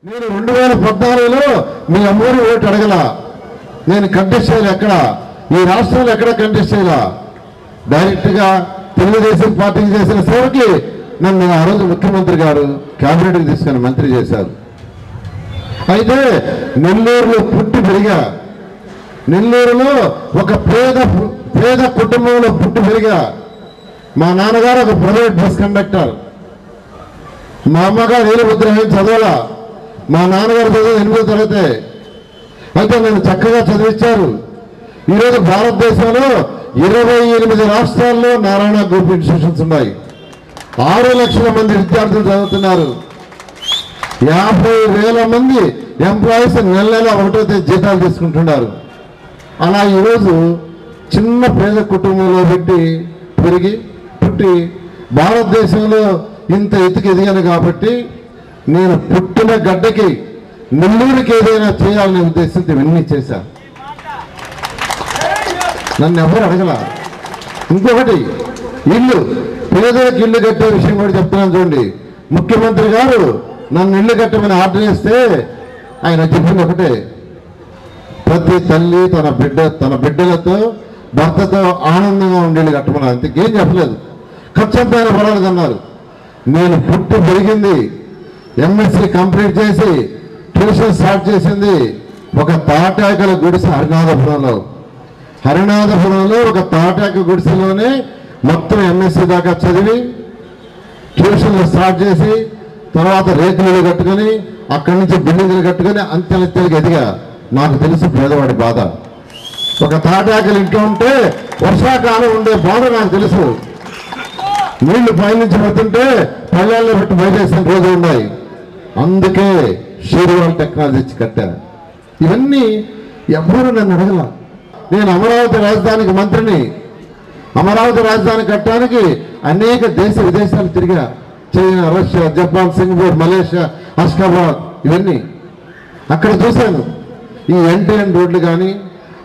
నేను 2014లో మీ అమ్మోరి ఓటు అడగల. నేను కంటెస్ట్ చేయాలి ఎక్కడ, ఈ రాష్ట్రంలో ఎక్కడ కంటెస్ట్ చేయాలా. డైరెక్ట్గా తెలుగుదేశం పార్టీకి చేసిన సేవకి నన్ను ఆ రోజు ముఖ్యమంత్రి గారు క్యాబినెట్కి తీసుకొని మంత్రి చేశారు. అయితే నెల్లూరులో పుట్టి పెరిగా, నెల్లూరులో ఒక పేద కుటుంబంలో పుట్టి పెరిగా. మా నాన్నగారు ఒక ప్రైవేట్ బస్ కండక్టర్, మా అమ్మగారు నీలముద్రహేం చదవాలా, మా నాన్నగారు చదివి 8వ తరగతి. అయితే నన్ను చక్కగా చదివించారు. ఈరోజు భారతదేశంలో 28 రాష్ట్రాల్లో నారాయణ గ్రూప్ ఇన్స్టిట్యూషన్స్ ఉన్నాయి. 6 లక్షల మంది విద్యార్థులు చదువుతున్నారు. 50,000 మంది ఎంప్లాయీస్ నెల నెల 1వ తేదీ జీతాలు తీసుకుంటున్నారు. అలా ఈరోజు చిన్న పేద కుటుంబంలో పుట్టి భారతదేశంలో ఇంత ఎత్తుకు ఎదిగాను. కాబట్టి నేను పుట్టిన గడ్డకి నెల్లూరుకి ఏదైనా చేయాలనే ఉద్దేశంతో ఇవన్నీ చేశాను. నన్ను ఎవరు అడగల. ఇంకొకటి, ఇల్లు, పేదలకు ఇల్లు కట్టే విషయం కూడా చెప్తున్నాను చూడండి. ముఖ్యమంత్రి గారు నన్ను ఇల్లు కట్టమని ఆర్డర్ చేస్తే ఆయన చెప్పింది ఒకటే, ప్రతి తల్లి తన బిడ్డలతో భర్తతో ఆనందంగా ఉండేళ్ళు కట్టమని. అంతకేం చెప్పలేదు. ఖర్చు అంతా ఆయన పడాలన్నారు. నేను పుట్టి పెరిగింది, ఎంఎస్సీ కంప్లీట్ చేసి ట్యూషన్ స్టార్ట్ చేసింది ఒక తాటాకల గుడిసె హరినాథపురంలో ఒక తాటాక గుడిసెలోనే మొత్తం ఎంఎస్సీ దాకా చదివి ట్యూషన్లు స్టార్ట్ చేసి తర్వాత రేకులు కట్టుకొని అక్కడి నుంచి బిల్డింగ్లు కట్టుకొని అంచెలంచెలుగా ఎదిగా. నాకు తెలుసు పేదవాడి బాధ. ఒక తాటాకలు ఇంట్లో ఉంటే వర్షాకాలం ఉండే బాధ నాకు తెలుసు. నీళ్లు పైనుంచి పడుతుంటే పల్లెల్లో పెట్టి బయటేసిన రోజులు ఉన్నాయి. అందుకే షేర్వాల్ టెక్నాలజీ ఇచ్చి కట్టాను. ఇవన్నీ ఎవ్వరూ నన్ను అడగల. నేను అమరావతి రాజధానికి మంత్రిని. అమరావతి రాజధాని కట్టడానికి అనేక దేశ విదేశాలు తిరిగా. China, Russia, Japan, Singapore, Malaysia, Ashgabat, ఇవన్నీ అక్కడ చూశాను. ఈ ఎండ్ రోడ్లు కానీ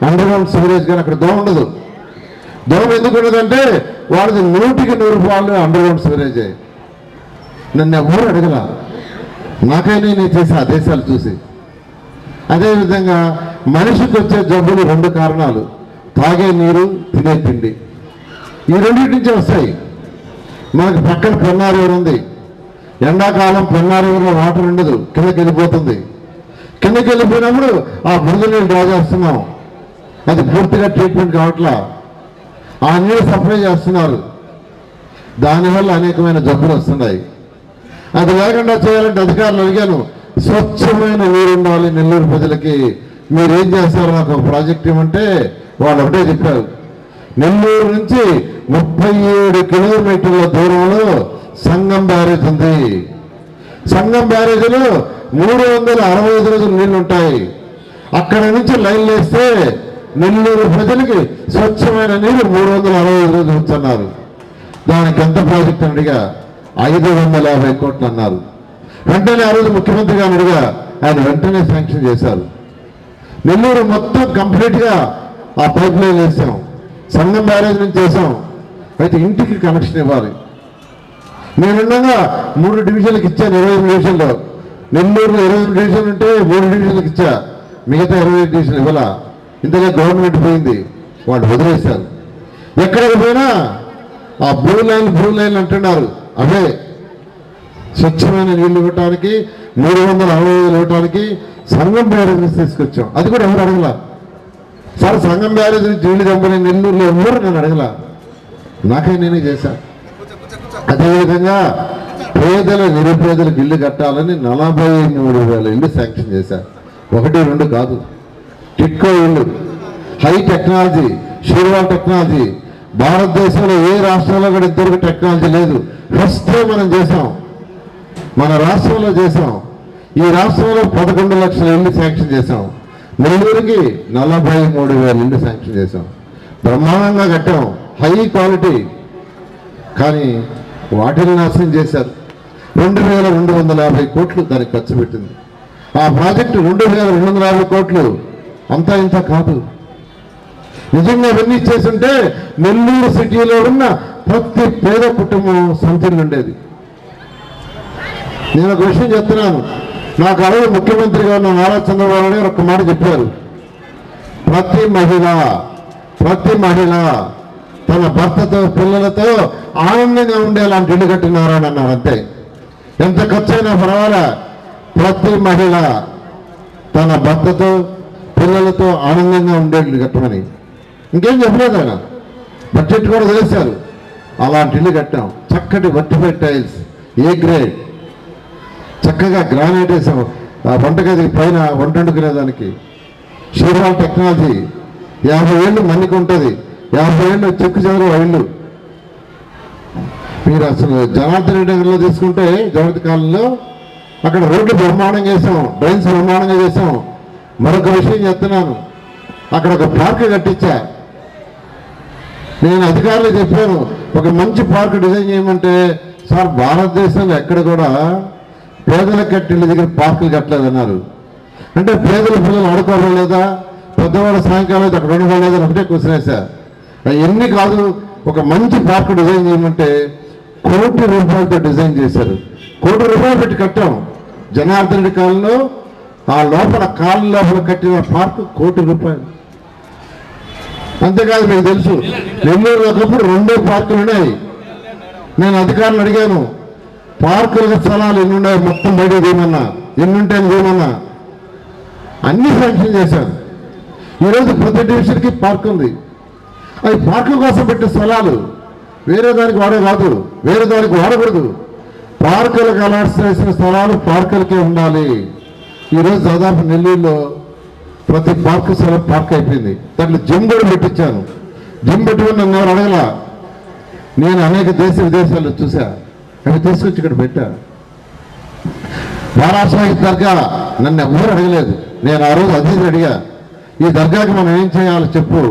అండర్గ్రౌండ్ సివరేజ్ కానీ అక్కడ దోమ ఉండదు. దోమ ఎందుకు ఉండదంటే వాళ్ళది 100కి 100 అండర్గ్రౌండ్ సివరేజే. నన్ను ఎవరు అడగల. నాకైనా నేను చేసే ఆ దేశాలు చూసి. అదేవిధంగా మనిషికి వచ్చే జబ్బులు 2 కారణాలు, తాగే నీరు, తినే తిండి. ఈ రెండింటి నుంచే వస్తాయి. మనకు పక్కన పెన్నారివర్ ఉంది. ఎండాకాలం పెన్నారివర్లో వాటర్ ఉండదు, కిందకి వెళ్ళిపోతుంది. కిందకి వెళ్ళిపోయినప్పుడు ఆ బురద నీళ్ళు డ్రా చేస్తున్నాం. అది పూర్తిగా ట్రీట్మెంట్ కావట్లా. ఆ నీళ్ళు సప్లై చేస్తున్నారు. దానివల్ల అనేకమైన జబ్బులు వస్తున్నాయి. అది లేకుండా చేయాలంటే అధికారులు అడిగాను, స్వచ్ఛమైన నీరు ఉండాలి నెల్లూరు ప్రజలకి, మీరేం చేస్తారు, నాకు ఒక ప్రాజెక్ట్ ఇవ్వమంటే వాళ్ళు ఒకటే చెప్పారు. నెల్లూరు నుంచి 37 కిలోమీటర్ల దూరంలో సంగం బ్యారేజ్ ఉంది. సంగం బ్యారేజ్లో 365 రోజులు నీళ్లు ఉంటాయి. అక్కడ నుంచి లైన్ వేస్తే నెల్లూరు ప్రజలకి స్వచ్ఛమైన నీరు 365 రోజులు ఉంచన్నారు. దానికి ఎంత ప్రాజెక్ట్ అడిగా 550 కోట్లు అన్నారు. వెంటనే ఆ రోజు ముఖ్యమంత్రి గారిని అడిగా, ఆయన వెంటనే శాంక్షన్ చేశారు. నెల్లూరు మొత్తం కంప్లీట్గా ఆ పైప్ లైన్ వేసాం. సంగం బ్యారేజ్ నుంచి చేసాం. అయితే ఇంటికి కనెక్షన్ ఇవ్వాలి. నేనుండగా 3 డివిజన్లకు ఇచ్చాను. 25 డివిజన్లో నెల్లూరులో 25 డివిజన్లు ఉంటే 3 డివిజన్లకు ఇచ్చా. మిగతా 25 డివిజన్లు ఇవ్వాల. ఇంతగా గవర్నమెంట్ పోయింది, వాళ్ళు వదిలేశారు. ఎక్కడికి పోయినా ఆ బ్లూ లైన్ అంటున్నారు. అవే స్వచ్ఛమైన నీళ్లు ఇవ్వటానికి 365 ఇవ్వటానికి సంగం బ్యారేజ్ తీసుకొచ్చాం. అది కూడా ఎవరు అడగల. సార్ సంగం బ్యారేజ్ నుంచి నీళ్లు తెంపని నెల్లూరులో ఎవరు నన్ను అడగల. నాకే నేనే చేశాను. అదేవిధంగా నిరుపేదలకు ఇల్లు కట్టాలని 43,000 ఇల్లు శాంక్షన్ చేశారు. 1, 2 కాదు. టిట్కో ఇల్లు, హై టెక్నాలజీ, షేర్వాల్ టెక్నాలజీ. భారతదేశంలో ఏ రాష్ట్రంలో కూడా ఇంతవరకు టెక్నాలజీ లేదు. ఫస్ట్ మనం చేసాం, మన రాష్ట్రంలో చేసాం. ఈ రాష్ట్రంలో 11 లక్షల ఇల్లు శాంక్షన్ చేసాం. నెల్లూరుకి 43,000 ఇల్లు శాంక్షన్ చేసాం. బ్రహ్మాండంగా కట్టాం, హై క్వాలిటీ. కానీ వాటిని నాశనం చేశారు. 2,250 కోట్లు దానికి ఖర్చు పెట్టింది. ఆ ప్రాజెక్టు 2,250 కోట్లు అంతా ఇంత కాదు. నిజంగా ఇవన్నీ చేస్తుంటే నెల్లూరు సిటీలో ఉన్న ప్రతి పేద కుటుంబం సంతృప్తి ఉండేది. నేను ఒక విషయం చెప్తున్నాను. నాకు అలాగే ముఖ్యమంత్రిగా ఉన్న నారా చంద్రబాబు నాయుడు ఒక్క మాట చెప్పారు, ప్రతి మహిళ తన భర్తతో పిల్లలతో ఆనందంగా ఉండేలాంటి ఇల్లు కట్టినారని అన్నారు. అంతే, ఎంత ఖర్చైనా పర్వాలా, ప్రతి మహిళ తన భర్తతో పిల్లలతో ఆనందంగా ఉండేట్లు కట్టమని. ఇంకేం చెప్పలేదు ఆయన, బడ్జెట్ కూడా తెలిసారు. అలాంటి ఇల్లు కట్టాం, చక్కటి వర్టిఫైడ్ టైల్స్, ఏ గ్రేడ్, చక్కగా గ్రానైట్ వేసాం. ఆ వంటగది పైన వంట వండుకునేదానికి షీర్వాల్ టెక్నాలజీ. 50 ఏళ్ళు మన్నికి ఉంటుంది, 50 ఏళ్ళు చెక్కు చెదరు ఇల్లు. మీరు అసలు జనార్దన్ రెడ్డి నగర్లో తీసుకుంటే జగత్ కాలంలో అక్కడ రోడ్లు బ్రహ్మాండంగా వేసాం, డ్రైన్స్ బ్రహ్మాండంగా చేసాం. మరొక విషయం చెప్తున్నాను, అక్కడ ఒక పార్క్ కట్టించా. నేను అధికారులు చెప్పాను, ఒక మంచి పార్క్ డిజైన్ చేయమంటే, సార్ భారతదేశంలో ఎక్కడ కూడా పేదల కట్టిళ్ళ దగ్గర పార్కులు కట్టలేదన్నారు. అంటే పేదల పిల్లలు ఆడుకోవడం లేదా, పెద్దవాళ్ళ సాయంకాలం అయితే అక్కడ ఉండడం లేదా అని ఒకటే క్వశ్చన్ వేసా. ఎన్ని కాదు, ఒక మంచి పార్క్ డిజైన్ చేయమంటే ₹1 కోటి డిజైన్ చేశారు. ₹1 కోటి పెట్టి కట్టాం. జనార్దన్ రెడ్డి కాలంలో ఆ లోపల కాళ్ళ లోపల కట్టిన పార్కు ₹1 కోటి. అంతేకాదు, మీకు తెలుసు నెల్లూరులో ఒకప్పుడు 2 పార్కులు ఉన్నాయి. నేను అధికారులు అడిగాను, పార్కుల స్థలాలు ఎన్ని ఉన్నాయి మొత్తం బయట తీయమన్నా, ఎన్నుంటే తీయమన్నా, అన్ని శాంక్షన్ చేశాను. ఈరోజు ప్రతి డివిజన్కి పార్క్ ఉంది. అవి పార్కుల కోసం పెట్టే స్థలాలు, వేరే దానికి వాడే కాదు, వేరే దానికి వాడకూడదు. పార్కులకు అలాట్ చేసిన స్థలాలు పార్కులకే ఉండాలి. ఈరోజు దాదాపు నెల్లూరులో ప్రతి పార్కు స్థలం పార్క్ అయిపోయింది. దాంట్లో జిమ్ కూడా పెట్టించాను. జిమ్ పెట్టుకుని నన్ను ఎవరు అడగల. నేను అనేక దేశ విదేశాల్లో చూసా, అవి తీసుకొచ్చి ఇక్కడ పెట్టా. బారాసాహిబ్ దర్గా నన్ను ఎవరు అడగలేదు. నేను ఆ రోజు అతిథిని అడిగా, ఈ దర్గాకి మనం ఏం చేయాలో చెప్పు,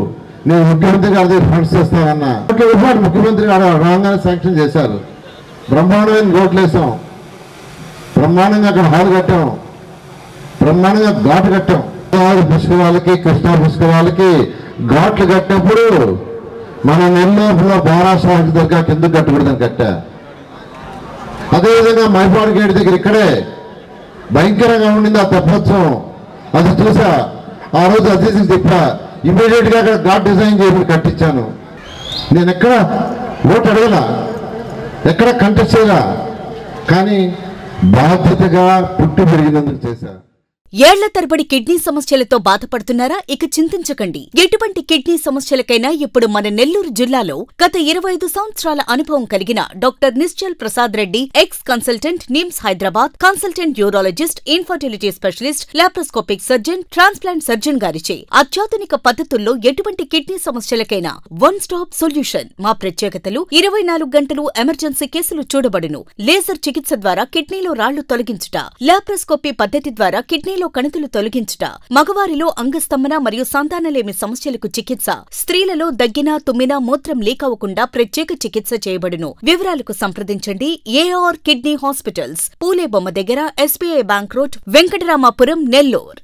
నేను ముఖ్యమంత్రి గారి దగ్గర ఫండ్స్ చేస్తానన్నా. ₹1 ముఖ్యమంత్రి గారు రాగానే శాంక్షన్ చేశారు. బ్రహ్మాండమైన రోడ్లు వేసాం, బ్రహ్మాండంగా అక్కడ హాల్ కట్టాం, బ్రహ్మాండంగా ఘాటు కట్టాం. పుష్కరాలకి, కృష్ణా పుష్కరాలకి ఘాట్లు కట్టినప్పుడు మన నెల్లూరులో బారాసాహిబ్ దర్గాకి ఎందుకు కట్టకూడదని కట్టా. అదేవిధంగా మైపాడు గేట్ దగ్గర ఇక్కడే భయంకరంగా ఉండింది ఆ తెప్పోత్సవం, అది చూసా. ఆ రోజు అతిథికి చెప్పా, ఇమీడియట్ గా అక్కడ ఘాట్ డిజైన్ చేయమని కట్టించాను. నేను ఎక్కడ ఓటు అడగలా, ఎక్కడ కంటెస్ట్ చేయలా, కానీ బాధ్యతగా పుట్టి పెరిగినందుకు చేశా. ఏళ్ల తరబడి కిడ్నీ సమస్యలతో బాధపడుతున్నారా? ఇక చింతించకండి. ఎటువంటి కిడ్నీ సమస్యలకైనా ఇప్పుడు మన నెల్లూరు జిల్లాలో గత 25 సంవత్సరాల అనుభవం కలిగిన doctor Nischal Prasad Reddy, ex consultant, NIMS Hyderabad, consultant urologist, infertility specialist, laparoscopic surgeon, transplant surgeon గారిచే అత్యాధునిక పద్ధతుల్లో ఎటువంటి కిడ్నీ సమస్యలకైనా వన్ స్టాప్ సొల్యూషన్. మా ప్రత్యేకతలు: 24 గంటలు ఎమర్జెన్సీ కేసులు చూడబడును. లేజర్ చికిత్స ద్వారా కిడ్నీలో రాళ్లు తొలగించుట, లాప్రోస్కోపీ పద్ధతి ద్వారా కిడ్నీలో కణుతులు తొలగించుట, మగవారిలో అంగస్తంభన మరియు సంతానలేమి సమస్యలకు చికిత్స, స్త్రీలలో దగ్గిన, తుమ్మిన, మూత్రం లీక్ అవ్వకుండా ప్రత్యేక చికిత్స చేయబడును. వివరాలకు సంప్రదించండి ఏఆర్ కిడ్నీ హాస్పిటల్స్, పూలే బొమ్మ దగ్గర, SBI bank road, Venkataramapuram, Nellore.